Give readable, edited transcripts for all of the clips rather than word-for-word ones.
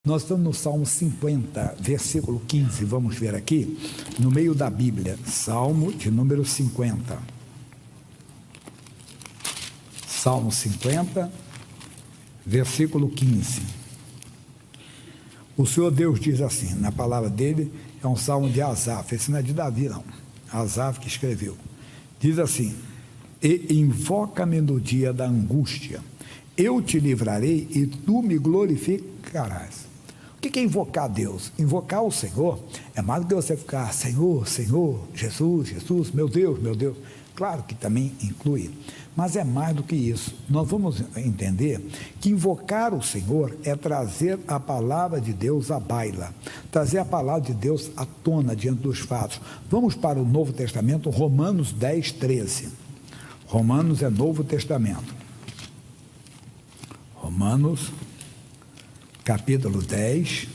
Nós estamos no Salmo 50, versículo 15, vamos ver aqui, no meio da Bíblia, Salmo de número 50. Salmo 50, versículo 15. O Senhor Deus diz assim, na palavra dele, é um salmo de Asaf, esse não é de Davi não, Asaf que escreveu. Diz assim: e invoca-me no dia da angústia, eu te livrarei e tu me glorificarás. O que é invocar Deus? Invocar o Senhor é mais do que você ficar Senhor, Senhor, Jesus, Jesus, meu Deus, meu Deus. Claro que também inclui, mas é mais do que isso. Nós vamos entender que invocar o Senhor é trazer a palavra de Deus à baila, trazer a palavra de Deus à tona diante dos fatos. Vamos para o Novo Testamento, Romanos 10, 13. Romanos é Novo Testamento. Romanos capítulo 10,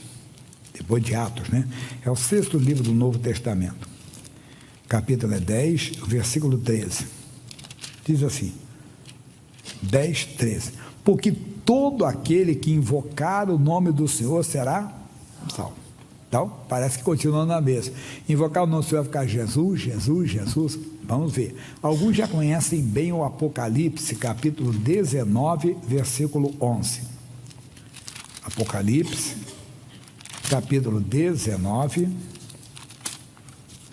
depois de Atos, né? É o 6º livro do Novo Testamento. Capítulo é 10, versículo 13. Diz assim, 10, 13. Porque todo aquele que invocar o nome do Senhor será salvo. Então, parece que continua na mesa. Invocar o nome do Senhor vai ficar Jesus, Jesus, Jesus. Vamos ver. Alguns já conhecem bem o Apocalipse, capítulo 19, versículo 11. Apocalipse, capítulo 19,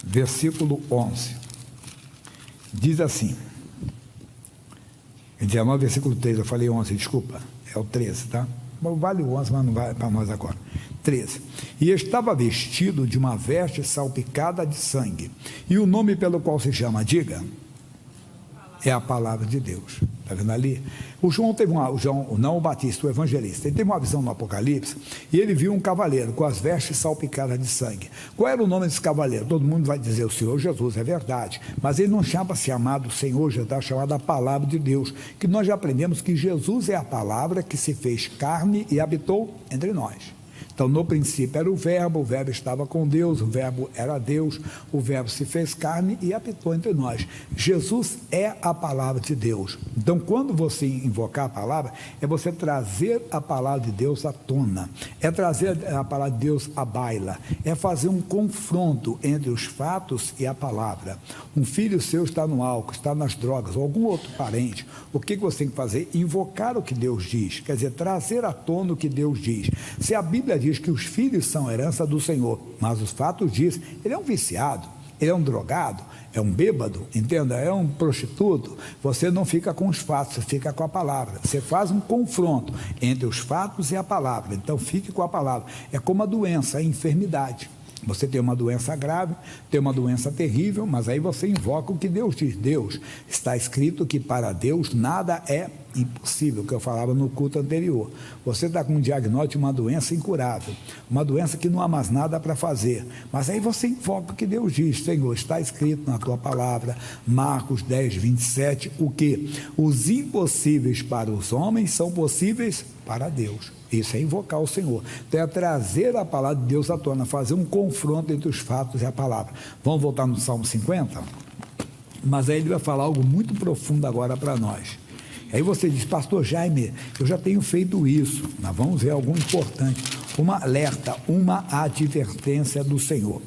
versículo 11. Diz assim, 19, versículo 13, eu falei 11, desculpa, é o 13, tá? Vale o 11, mas não vai para nós agora. 13. E estava vestido de uma veste salpicada de sangue, e o nome pelo qual se chama, diga, é a palavra de Deus. Está vendo ali? O João teve não o Batista, o evangelista, ele teve uma visão no Apocalipse e ele viu um cavaleiro com as vestes salpicadas de sangue. Qual era o nome desse cavaleiro? Todo mundo vai dizer o Senhor Jesus, é verdade, mas ele não chama-se amado Senhor Jesus, está chamado a palavra de Deus, que nós já aprendemos que Jesus é a palavra que se fez carne e habitou entre nós. Então, no princípio era o verbo estava com Deus, o verbo era Deus, o verbo se fez carne e habitou entre nós. Jesus é a palavra de Deus. Então, quando você invocar a palavra, é você trazer a palavra de Deus à tona, é trazer a palavra de Deus à baila, é fazer um confronto entre os fatos e a palavra. Um filho seu está no álcool, está nas drogas, ou algum outro parente, o que você tem que fazer? Invocar o que Deus diz, quer dizer, trazer à tona o que Deus diz. Se a Bíblia diz que os filhos são herança do Senhor, mas os fatos dizem, ele é um viciado, ele é um drogado, é um bêbado, entenda, é um prostituto, você não fica com os fatos, você fica com a palavra, você faz um confronto entre os fatos e a palavra, então fique com a palavra. É como a doença, a enfermidade. Você tem uma doença grave, tem uma doença terrível, mas aí você invoca o que Deus diz. Deus, está escrito que para Deus nada é impossível, que eu falava no culto anterior. Você está com um diagnóstico de uma doença incurável, uma doença que não há mais nada para fazer, mas aí você invoca o que Deus diz. Senhor, está escrito na tua palavra, Marcos 10, 27, o que? Os impossíveis para os homens são possíveis para Deus. Isso é invocar o Senhor. Então é trazer a palavra de Deus à tona, fazer um confronto entre os fatos e a palavra. Vamos voltar no Salmo 50? Mas aí ele vai falar algo muito profundo agora para nós. Aí você diz, pastor Jaime, eu já tenho feito isso. Mas vamos ver algo importante. Uma alerta, uma advertência do Senhor.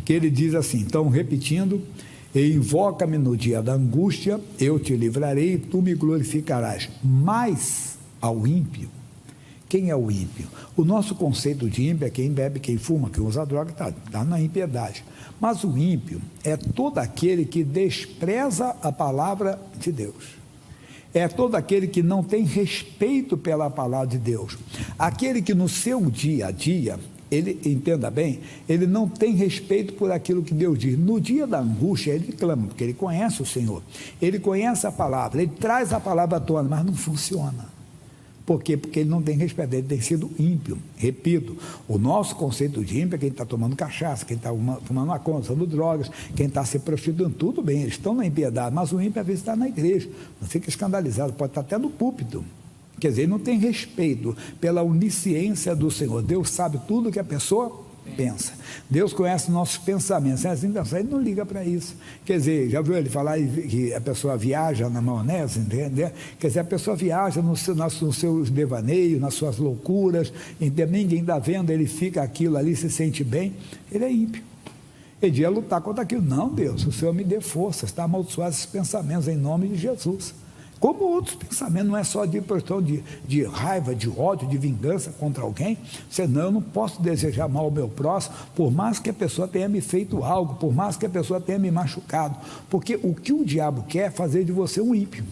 Que ele diz assim, então repetindo, e invoca-me no dia da angústia, eu te livrarei e tu me glorificarás. Mas ao ímpio, quem é o ímpio? O nosso conceito de ímpio é quem bebe, quem fuma, quem usa droga, está na impiedade. Mas o ímpio é todo aquele que despreza a palavra de Deus. É todo aquele que não tem respeito pela palavra de Deus. Aquele que no seu dia a dia, ele, entenda bem, ele não tem respeito por aquilo que Deus diz. No dia da angústia, ele clama, porque ele conhece o Senhor. Ele conhece a palavra, ele traz a palavra à tona, mas não funciona. Por quê? Porque ele não tem respeito, ele tem sido ímpio. Repito, o nosso conceito de ímpio é quem está tomando cachaça, quem está fumando maconha, usando drogas, quem está se prostituindo, tudo bem, eles estão na impiedade, mas o ímpio às vezes está na igreja, não fica escandalizado, pode estar até no púlpito. Quer dizer, ele não tem respeito pela onisciência do Senhor. Deus sabe tudo que a pessoa pensa. Deus conhece nossos pensamentos. Ele não liga para isso. Quer dizer, já viu ele falar que a pessoa viaja na maionese, entendeu? Quer dizer, a pessoa viaja nos seus devaneios, nas suas loucuras, entendeu? Ninguém está vendo, ele fica aquilo ali, se sente bem. Ele é ímpio. Ele ia lutar contra aquilo. Não, Deus, o Senhor me dê força, está amaldiçoado esses pensamentos em nome de Jesus. Como outros pensamentos, não é só de questão de raiva, de ódio, de vingança contra alguém. Senão eu não posso desejar mal ao meu próximo, por mais que a pessoa tenha me feito algo, por mais que a pessoa tenha me machucado. Porque o que o diabo quer é fazer de você um ímpio.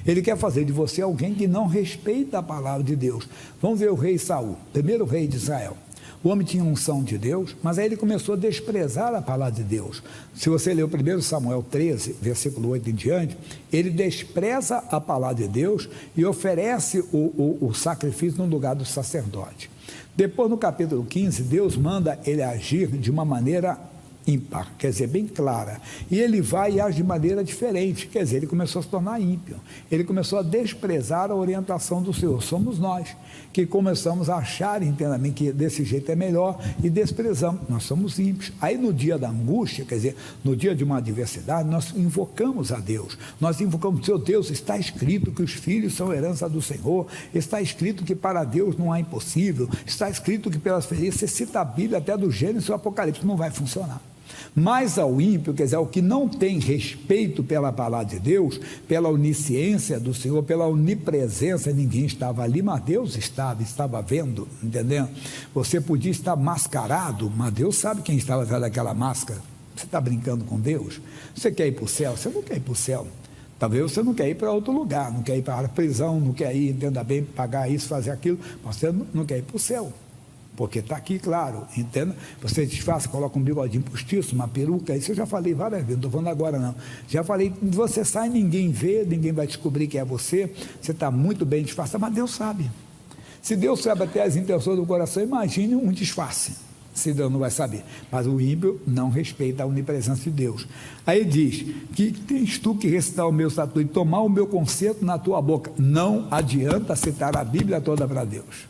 Ele quer fazer de você alguém que não respeita a palavra de Deus. Vamos ver o rei Saul, primeiro rei de Israel. O homem tinha unção de Deus, mas aí ele começou a desprezar a palavra de Deus. Se você ler o 1 Samuel 13, versículo 8 em diante, ele despreza a palavra de Deus e oferece o sacrifício no lugar do sacerdote. Depois, no capítulo 15, Deus manda ele agir de uma maneira ímpar, quer dizer, bem clara, e ele vai e age de maneira diferente, quer dizer, ele começou a se tornar ímpio, ele começou a desprezar a orientação do Senhor. Somos nós que começamos a achar internamente que desse jeito é melhor e desprezamos, nós somos ímpios. Aí no dia da angústia, quer dizer, no dia de uma adversidade, nós invocamos a Deus, nós invocamos, seu Deus, está escrito que os filhos são herança do Senhor, está escrito que para Deus não há impossível, está escrito que pelas feridas, você cita a Bíblia até do Gênesis e o Apocalipse, não vai funcionar. Mas ao ímpio, quer dizer, ao que não tem respeito pela palavra de Deus, pela onisciência do Senhor, pela onipresença, ninguém estava ali, mas Deus estava vendo, entendendo? Você podia estar mascarado, mas Deus sabe quem estava atrás daquela máscara. Você está brincando com Deus? Você quer ir para o céu? Você não quer ir para o céu. Talvez você não quer ir para outro lugar, não quer ir para a prisão, não quer ir, entenda bem, pagar isso, fazer aquilo, mas você não quer ir para o céu. Porque está aqui, claro, entenda? Você disfarça, coloca um bigodinho postiço, uma peruca, isso eu já falei várias vezes, não estou falando agora não. Já falei, você sai, ninguém vê, ninguém vai descobrir que é você está muito bem disfarçado, mas Deus sabe. Se Deus sabe até as intenções do coração, imagine um disfarce, se Deus não vai saber. Mas o ímpio não respeita a onipresença de Deus. Aí diz, que tens tu que recitar o meu estatuto e tomar o meu conceito na tua boca. Não adianta citar a Bíblia toda para Deus.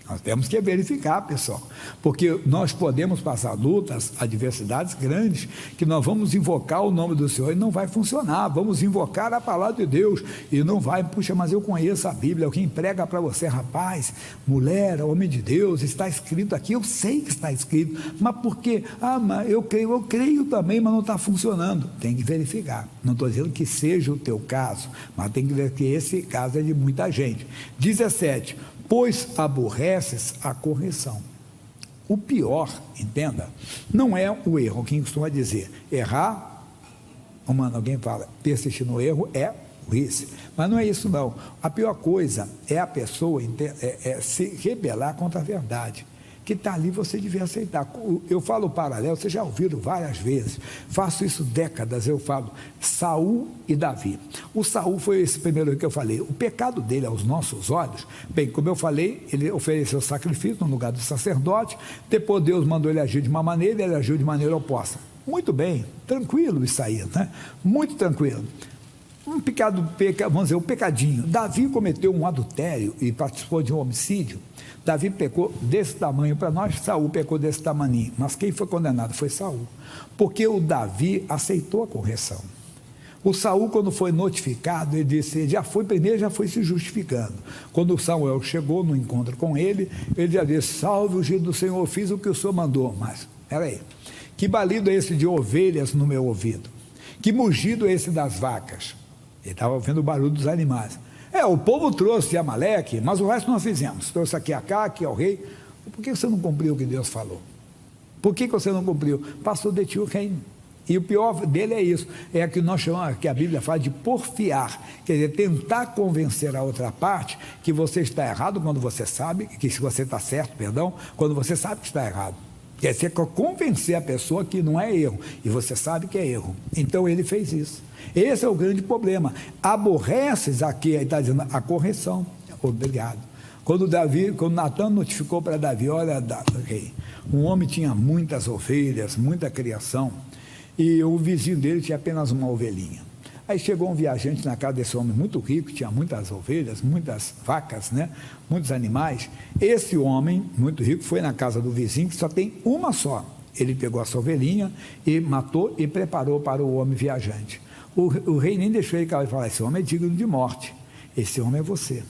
Nós temos que verificar, pessoal, porque nós podemos passar lutas, adversidades grandes, que nós vamos invocar o nome do Senhor e não vai funcionar. Vamos invocar a palavra de Deus e não vai. Puxa, mas eu conheço a Bíblia. Quem prega para você, rapaz, mulher, homem de Deus, está escrito aqui, eu sei que está escrito, mas por quê? Mas eu creio também, mas não está funcionando. Tem que verificar. Não estou dizendo que seja o teu caso, mas tem que ver que esse caso é de muita gente. 17, pois aborreces a correção. O pior, entenda, não é o erro. Quem costuma dizer, errar, alguém fala, persistir no erro é burrice, mas não é isso não. A pior coisa é a pessoa se rebelar contra a verdade, que está ali, você devia aceitar. Eu falo o paralelo, vocês já ouviram várias vezes, faço isso décadas, eu falo, Saul e Davi. O Saul foi esse primeiro que eu falei, o pecado dele aos nossos olhos, bem, como eu falei, ele ofereceu sacrifício no lugar do sacerdote, depois Deus mandou ele agir de uma maneira, ele agiu de maneira oposta. Muito bem, tranquilo isso aí, né? Muito tranquilo. Um pecado, vamos dizer, um pecadinho. Davi cometeu um adultério e participou de um homicídio. Davi pecou desse tamanho para nós, Saul pecou desse tamanho. Mas quem foi condenado foi Saul, porque o Davi aceitou a correção. O Saul, quando foi notificado, ele disse, já foi se justificando. Quando o Samuel chegou no encontro com ele, ele já disse, salve o Giro do Senhor, fiz o que o Senhor mandou. Mas, peraí, que balido é esse de ovelhas no meu ouvido? Que mugido é esse das vacas? Ele estava ouvindo o barulho dos animais. O povo trouxe de Amaleque, mas o resto nós fizemos. Trouxe aqui aqui ao rei. Por que você não cumpriu o que Deus falou? Por que você não cumpriu? Passou de ti o reino. E o pior dele é isso, é que nós chamamos, que a Bíblia fala de porfiar, quer dizer, tentar convencer a outra parte que você está errado quando você sabe, que se você está certo, perdão, quando você sabe que está errado. Quer dizer, convencer a pessoa que não é erro, e você sabe que é erro. Então ele fez isso. Esse é o grande problema. Aborreces aqui, ele está dizendo, a correção. Obrigado. Quando Natan notificou para Davi, olha, rei, um homem tinha muitas ovelhas, muita criação, e o vizinho dele tinha apenas uma ovelhinha. Aí chegou um viajante na casa desse homem muito rico, tinha muitas ovelhas, muitas vacas, né? Muitos animais. Esse homem muito rico foi na casa do vizinho, que só tem uma só. Ele pegou essa ovelhinha e matou e preparou para o homem viajante. O rei nem deixou ele falar: esse homem é digno de morte, esse homem é você.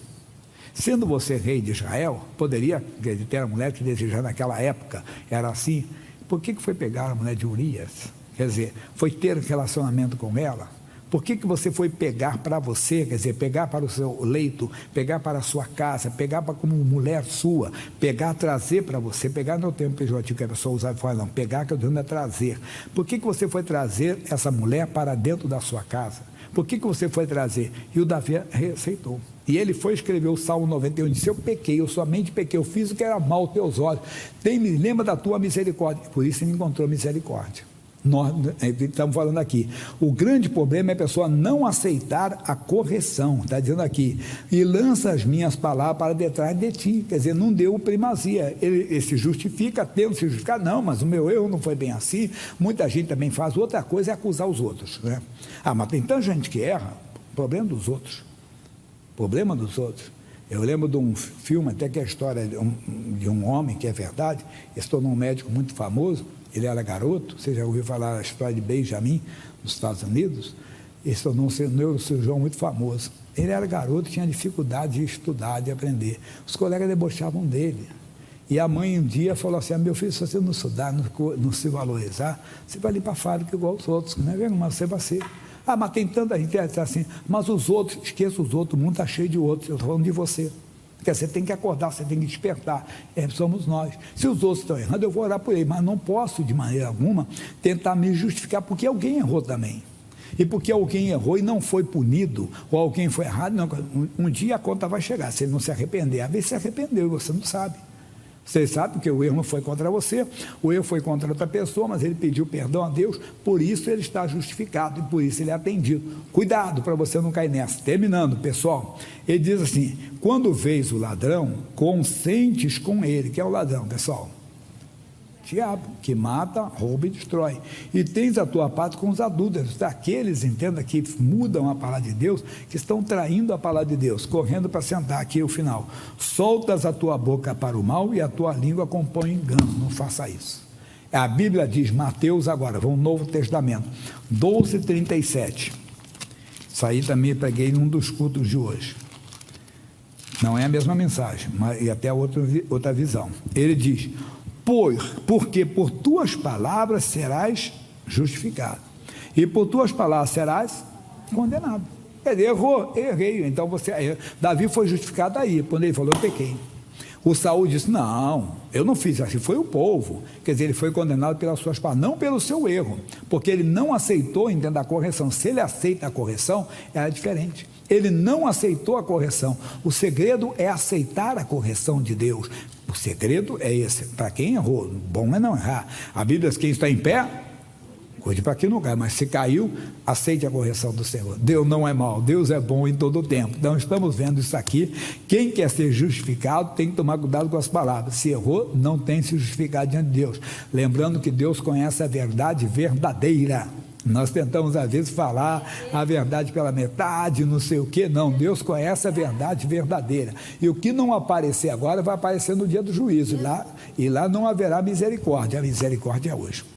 Sendo você rei de Israel, poderia ter a mulher que desejava naquela época, era assim. Por que foi pegar a mulher de Urias? Quer dizer, foi ter relacionamento com ela? Por que você foi pegar para você, quer dizer, pegar para o seu leito, pegar para a sua casa, pegar para como mulher sua, pegar, trazer para você, pegar não é o termo pejorativo que a pessoa usava e fala, não, pegar que eu estou dizendo é trazer. Por que você foi trazer essa mulher para dentro da sua casa? Por que você foi trazer? E o Davi aceitou. E ele foi escrever o Salmo 91, disse: eu pequei, eu somente pequei, eu fiz o que era mal aos teus olhos. Lembra da tua misericórdia. Por isso ele encontrou misericórdia. Nós estamos falando aqui, o grande problema é a pessoa não aceitar a correção, está dizendo aqui, e lança as minhas palavras para detrás de ti, quer dizer, não deu primazia, ele se justifica, tendo se justificar, não, mas o meu erro não foi bem assim, muita gente também faz, outra coisa é acusar os outros, né? Mas tem tanta gente que erra, problema dos outros, eu lembro de um filme, até que é a história de um homem, que é verdade, ele se tornou um médico muito famoso, ele era garoto, você já ouviu falar a história de Benjamin, nos Estados Unidos, ele se tornou um neurocirurgião muito famoso. Ele era garoto, tinha dificuldade de estudar, de aprender. Os colegas debochavam dele. E a mãe um dia falou assim: meu filho, se você não estudar, não se valorizar, você vai ali para a fábrica igual os outros, não é mesmo? Mas você vai ser. Mas tem tanta gente assim, mas os outros, esqueça os outros, o mundo está cheio de outros, eu estou falando de você. Porque você tem que acordar, você tem que despertar, somos nós. Se os outros estão errando, eu vou orar por eles, mas não posso de maneira alguma tentar me justificar, porque alguém errou também. E porque alguém errou e não foi punido, ou alguém foi errado, não, um dia a conta vai chegar, se ele não se arrepender. Às vezes se arrependeu e você não sabe. Você sabe que o erro não foi contra você, o erro foi contra outra pessoa, mas ele pediu perdão a Deus, por isso ele está justificado e por isso ele é atendido. Cuidado para você não cair nessa. Terminando, pessoal, ele diz assim: quando vês o ladrão, consentes com ele. Que é o ladrão, pessoal? Diabo, que mata, rouba e destrói. E tens a tua parte com os adúlteros, daqueles, entenda, que mudam a palavra de Deus, que estão traindo a palavra de Deus, correndo para sentar aqui o final. Soltas a tua boca para o mal e a tua língua compõe engano. Não faça isso. A Bíblia diz, Mateus agora, vamos no Novo Testamento, 12:37. Isso aí também preguei num dos cultos de hoje. Não é a mesma mensagem, mas e até outra visão. Ele diz: porque por tuas palavras serás justificado, e por tuas palavras serás condenado. Ele errou, errei, então Davi foi justificado aí, quando ele falou: eu pequei. O Saul disse: não, eu não fiz assim, foi o povo. Quer dizer, ele foi condenado pelas suas palavras, não pelo seu erro, porque ele não aceitou, entenda, a correção. Se ele aceita a correção, é diferente. Ele não aceitou a correção. O segredo é aceitar a correção de Deus. O segredo é esse. Para quem errou, bom é não errar. A Bíblia diz: quem está em pé, cuide para que não caia, mas se caiu, aceite a correção do Senhor. Deus não é mau, Deus é bom em todo o tempo. Então estamos vendo isso aqui. Quem quer ser justificado tem que tomar cuidado com as palavras. Se errou, não tem que se justificar diante de Deus. Lembrando que Deus conhece a verdade verdadeira. Nós tentamos às vezes falar a verdade pela metade, não sei o que, não, Deus conhece a verdade verdadeira, e o que não aparecer agora vai aparecer no dia do juízo, e lá não haverá misericórdia, a misericórdia é hoje.